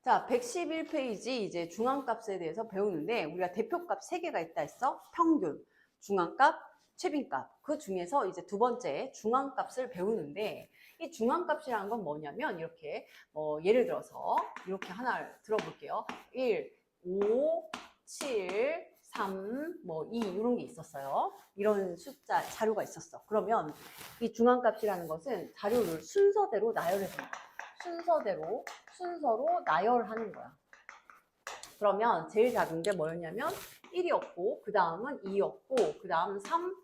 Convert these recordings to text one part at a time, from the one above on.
자, 111페이지 이제 중앙값에 대해서 배우는데 우리가 대표값 3개가 있다 했어. 평균, 중앙값, 최빈값. 그 중에서 이제 두 번째 중앙값을 배우는데 이 중앙값이라는 건 뭐냐면 이렇게 예를 들어서 이렇게 하나를 들어볼게요. 1, 5, 7, 3, 2 이런 게 있었어요. 이런 숫자 자료가 있었어. 그러면 이 중앙값이라는 것은 자료를 순서대로 나열해 줍니다. 순서로 나열하는 거야. 그러면 제일 작은 게 뭐였냐면 1이었고 그 다음은 2였고 그 다음 3,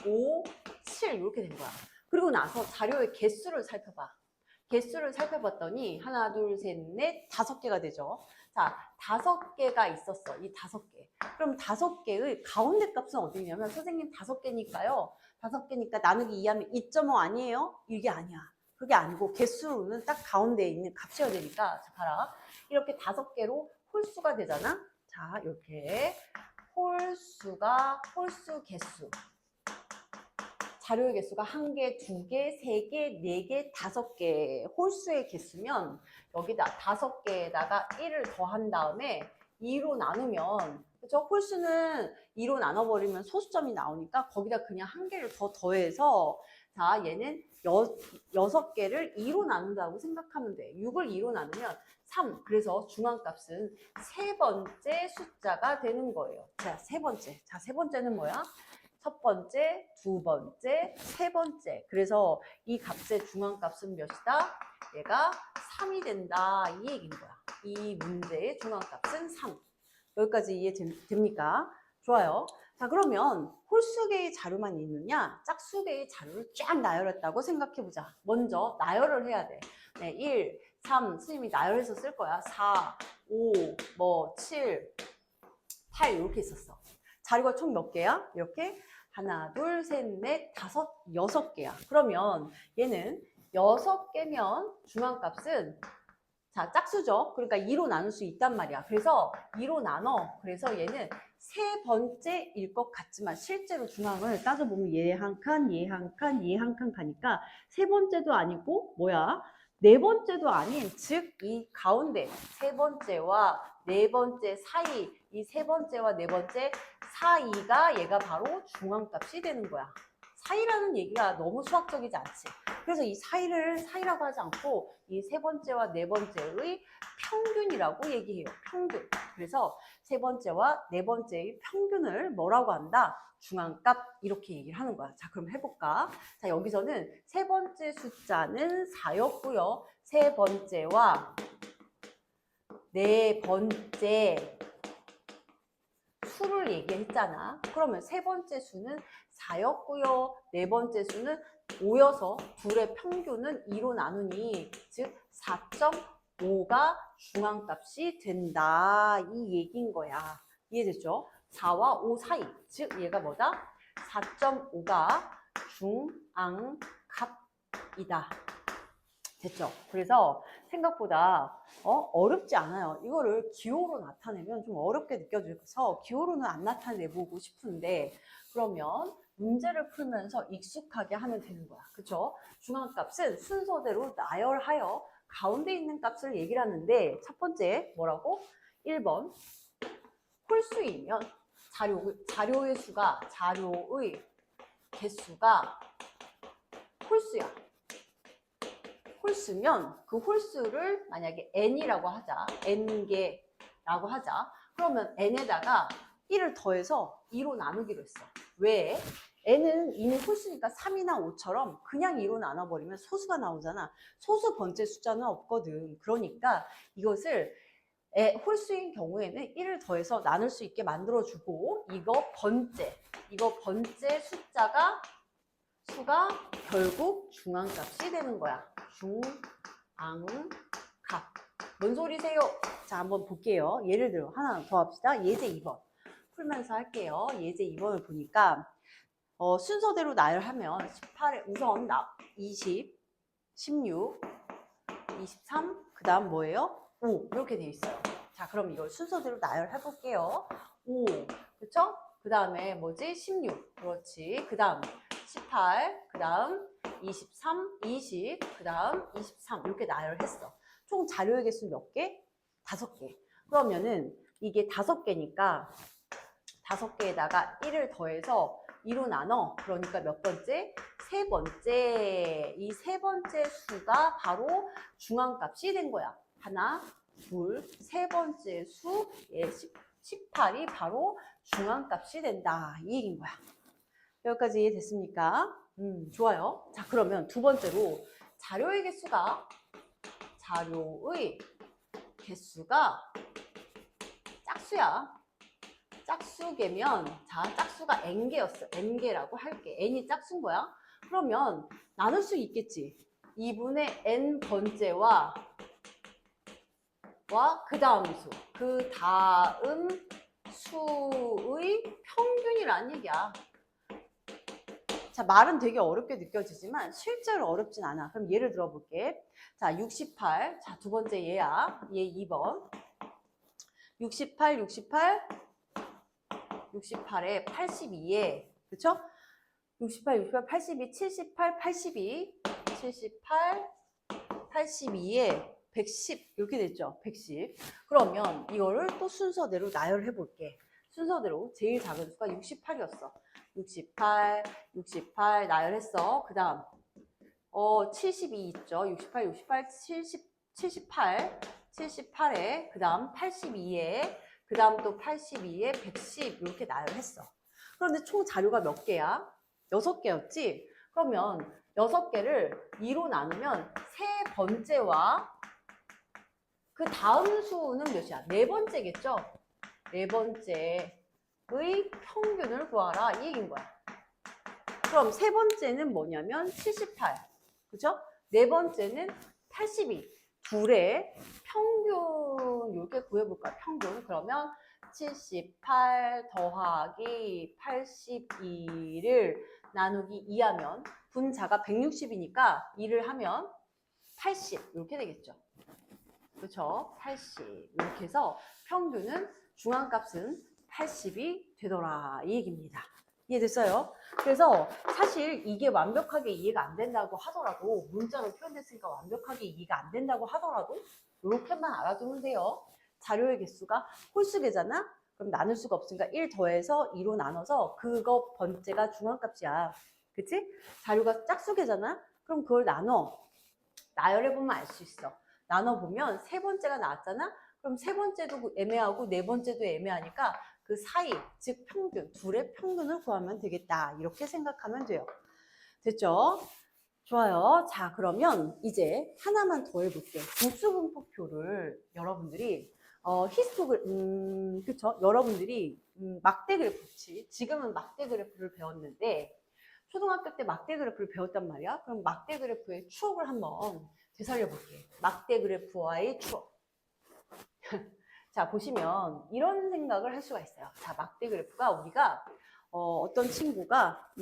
5, 7 이렇게 된 거야. 그리고 나서 자료의 개수를 살펴봐. 개수를 살펴봤더니 하나, 둘, 셋, 넷, 5개가 되죠. 자, 5개가 있었어. 이 5개. 그럼 5개의 가운데 값은 어디냐면 선생님 5개니까요. 5개니까 나누기 2하면 2.5 아니에요? 이게 아니야. 그게 아니고 개수로는 딱 가운데에 있는 값이어야 되니까 자 봐라. 이렇게 5개로 홀수가 되잖아. 자 이렇게 홀수 개수. 자료의 개수가 1개, 2개, 3개, 4개, 5개 홀수의 개수면 여기다 5개에다가 1을 더한 다음에 2로 나누면 그죠? 홀수는 2로 나눠버리면 소수점이 나오니까 거기다 그냥 1개를 더 더해서 자 얘는 6개를 2로 나눈다고 생각하면 돼. 6을 2로 나누면 3. 그래서 중앙값은 세 번째 숫자가 되는 거예요. 자, 세 번째. 자, 세 번째는 뭐야? 첫 번째, 두 번째, 세 번째. 그래서 이 값의 중앙값은 몇이다? 얘가 3이 된다. 이 얘기인 거야. 이 문제의 중앙값은 3. 여기까지 이해됩니까? 좋아요. 자, 그러면 홀수개의 자료만 있느냐? 짝수개의 자료를 쫙 나열했다고 생각해보자. 먼저 나열을 해야 돼. 네, 1, 3, 선생님이 나열해서 쓸 거야. 4, 5, 7, 8 이렇게 있었어. 자료가 총 몇 개야? 이렇게 하나, 둘, 셋, 넷, 다섯, 6개야. 그러면 얘는 6개면 중앙값은 자, 짝수죠. 그러니까 2로 나눌 수 있단 말이야. 그래서 2로 나눠. 그래서 얘는 세 번째일 것 같지만 실제로 중앙을 따져보면 얘 한 칸, 얘 한 칸, 얘 한 칸 가니까 세 번째도 아니고 뭐야? 네 번째도 아닌 즉 이 가운데 세 번째와 네 번째 사이 이 세 번째와 네 번째 사이가 얘가 바로 중앙값이 되는 거야. 사이라는 얘기가 너무 수학적이지 않지. 그래서 이 사이를 사이라고 하지 않고 이 세 번째와 네 번째의 평균이라고 얘기해요. 평균. 그래서 세 번째와 네 번째의 평균을 뭐라고 한다? 중앙값 이렇게 얘기를 하는 거야. 자, 그럼 해볼까? 자, 여기서는 세 번째 숫자는 4였고요. 세 번째와 네 번째 수를 얘기했잖아. 그러면 세 번째 수는 4였고요. 네 번째 수는 5여서 둘의 평균은 2로 나누니 즉 4.5가 중앙값이 된다. 이 얘기인 거야. 이해됐죠? 4와 5 사이. 즉 얘가 뭐다? 4.5가 중앙값이다. 됐죠? 그래서 생각보다 어렵지 않아요. 이거를 기호로 나타내면 좀 어렵게 느껴져서 기호로는 안 나타내보고 싶은데 그러면 문제를 풀면서 익숙하게 하면 되는 거야. 그쵸? 중앙값은 순서대로 나열하여 가운데 있는 값을 얘기를 하는데 첫 번째 뭐라고? 1번 홀수이면 자료의 개수가 홀수야. 홀수면 그 홀수를 만약에 n이라고 하자. n개라고 하자. 그러면 n에다가 1을 더해서 2로 나누기로 했어. 왜? n은 이미 홀수니까 3이나 5처럼 그냥 2로 나눠버리면 소수가 나오잖아. 소수 번째 숫자는 없거든. 그러니까 이것을 홀수인 경우에는 1을 더해서 나눌 수 있게 만들어주고 이거 번째 수가 결국 중앙값이 되는 거야. 중앙값. 뭔 소리세요? 자, 한번 볼게요. 예를 들어 하나 더 합시다. 예제 2번. 풀면서 할게요. 예제 2번을 보니까 순서대로 나열하면 18에 우선 20, 16, 23, 그 다음 뭐예요? 5 이렇게 돼 있어요. 자, 그럼 이걸 순서대로 나열해 볼게요. 5, 그쵸? 그 다음에 뭐지? 16, 그렇지. 그 다음 18, 그 다음 23, 20, 그 다음 23 이렇게 나열했어. 총 자료의 개수 몇 개? 5개. 그러면은 이게 5개니까 5개에다가 1을 더해서 2로 나눠. 그러니까 몇 번째? 세 번째. 이 세 번째 수가 바로 중앙값이 된 거야. 하나, 둘, 세 번째 수, 18이 바로 중앙값이 된다. 이 얘기인 거야. 여기까지 이해됐습니까? 좋아요. 자, 그러면 두 번째로 자료의 개수가 짝수야. 짝수개면, 자, 짝수가 n개였어. n개라고 할게. n이 짝수인 거야. 그러면 나눌 수 있겠지. 2분의 n번째와 그 다음 수. 그 다음 수의 평균이란 얘기야. 자, 말은 되게 어렵게 느껴지지만 실제로 어렵진 않아. 그럼 예를 들어볼게. 자, 68. 자, 두 번째 얘야. 얘 2번. 68, 68에 82에, 그쵸? 68, 82, 78, 82, 78, 82에 110 이렇게 됐죠? 110. 그러면 이거를 또 순서대로 나열해 볼게. 순서대로 제일 작은 수가 68이었어. 68 나열했어. 그 다음 72 있죠? 68, 78에 그 다음 82에 그 다음 또 82에 110 이렇게 나열했어. 그런데 총 자료가 몇 개야? 6개였지? 그러면 6개를 2로 나누면 세 번째와 그 다음 수는 몇이야? 네 번째겠죠? 네 번째의 평균을 구하라 이 얘기인 거야. 그럼 세 번째는 뭐냐면 78, 그죠? 네 번째는 82. 둘의 평균 이렇게 구해볼까? 평균. 그러면 78 더하기 82를 나누기 2하면 분자가 160이니까 2를 하면 80 이렇게 되겠죠. 그렇죠? 80 이렇게 해서 평균은 중앙값은 80이 되더라 이 얘기입니다. 이해됐어요? 그래서 사실 이게 완벽하게 이해가 안 된다고 하더라도 문자로 표현됐으니까 완벽하게 이해가 안 된다고 하더라도 이렇게만 알아두면 돼요. 자료의 개수가 홀수개잖아? 그럼 나눌 수가 없으니까 1 더해서 2로 나눠서 그거 번째가 중앙값이야. 그치? 자료가 짝수개잖아? 그럼 그걸 나열해보면 알 수 있어. 나눠보면 세 번째가 나왔잖아? 그럼 세 번째도 애매하고 네 번째도 애매하니까 그 사이, 즉 평균, 둘의 평균을 구하면 되겠다. 이렇게 생각하면 돼요. 됐죠? 좋아요. 자, 그러면 이제 하나만 더 해볼게. 분수분포표를 여러분들이 그쵸? 여러분들이 막대 그래프, 지금은 막대 그래프를 배웠는데 초등학교 때 막대 그래프를 배웠단 말이야. 그럼 막대 그래프의 추억을 한번 되살려볼게. 막대 그래프와의 추억. 자, 보시면 이런 생각을 할 수가 있어요. 자, 막대 그래프가 우리가 어떤 친구가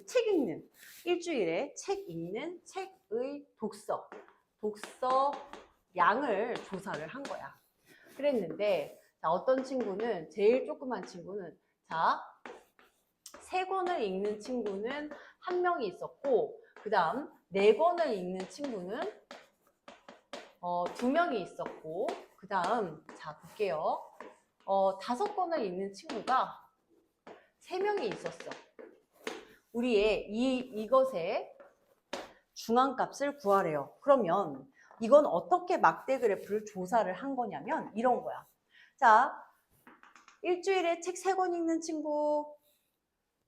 책 읽는, 일주일에 책 읽는 책의 독서 양을 조사를 한 거야. 그랬는데 자, 어떤 친구는, 제일 조그만 친구는 자, 3권을 읽는 친구는 1명이 있었고 그 다음 4권을 읽는 친구는 2명이 있었고 그 다음 자 볼게요. 5권을 읽는 친구가 3명이 있었어. 우리의 이것의 중앙값을 구하래요. 그러면 이건 어떻게 막대 그래프를 조사를 한 거냐면 이런 거야. 자, 일주일에 책 3권 읽는 친구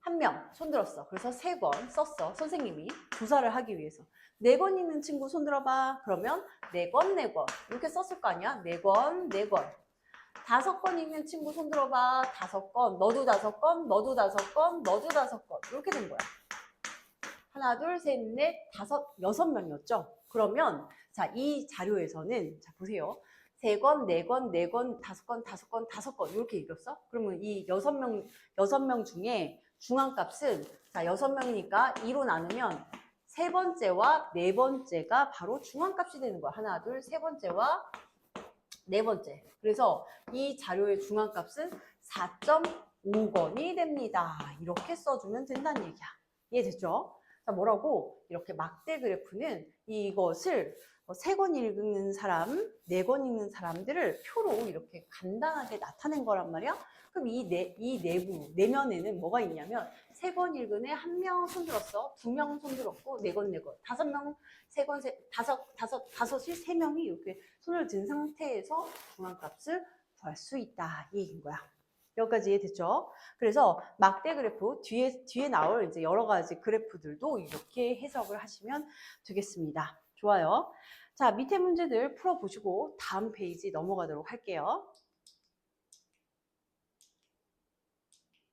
1명 손들었어. 그래서 3권 썼어. 선생님이 조사를 하기 위해서. 4권 읽는 친구 손들어봐. 그러면 4권, 4권 이렇게 썼을 거 아니야. 4권, 4권. 5권 읽는 친구 손들어봐. 5권, 너도 5권, 너도 5권, 너도 5권 이렇게 된 거야. 하나, 둘, 셋, 넷, 다섯, 6명이었죠. 그러면 자, 이 자료에서는 자 보세요. 3권, 4권, 4권, 5권, 5권, 5권 이렇게 읽었어? 그러면 이 6명 중에 중앙값은 자 6명이니까 2로 나누면 세 번째와 네 번째가 바로 중앙값이 되는 거야. 하나, 둘, 세 번째와 네 번째. 그래서 이 자료의 중앙값은 4.5권이 됩니다. 이렇게 써주면 된다는 얘기야. 이해됐죠? 자, 뭐라고? 이렇게 막대 그래프는 이것을 3권 읽는 사람, 4권 읽는 사람들을 표로 이렇게 간단하게 나타낸 거란 말이야. 그럼 이 내부, 내면에는 뭐가 있냐면 3권 읽은 애 1명 손들었어. 2명 손들었고 4권, 5명, 3권, 다섯이 3명이 이렇게 손을 든 상태에서 중앙값을 구할 수 있다. 이 얘기인 거야. 여기까지 이해됐죠? 그래서 막대 그래프 뒤에 나올 이제 여러 가지 그래프들도 이렇게 해석을 하시면 되겠습니다. 좋아요. 자, 밑에 문제들 풀어보시고 다음 페이지 넘어가도록 할게요.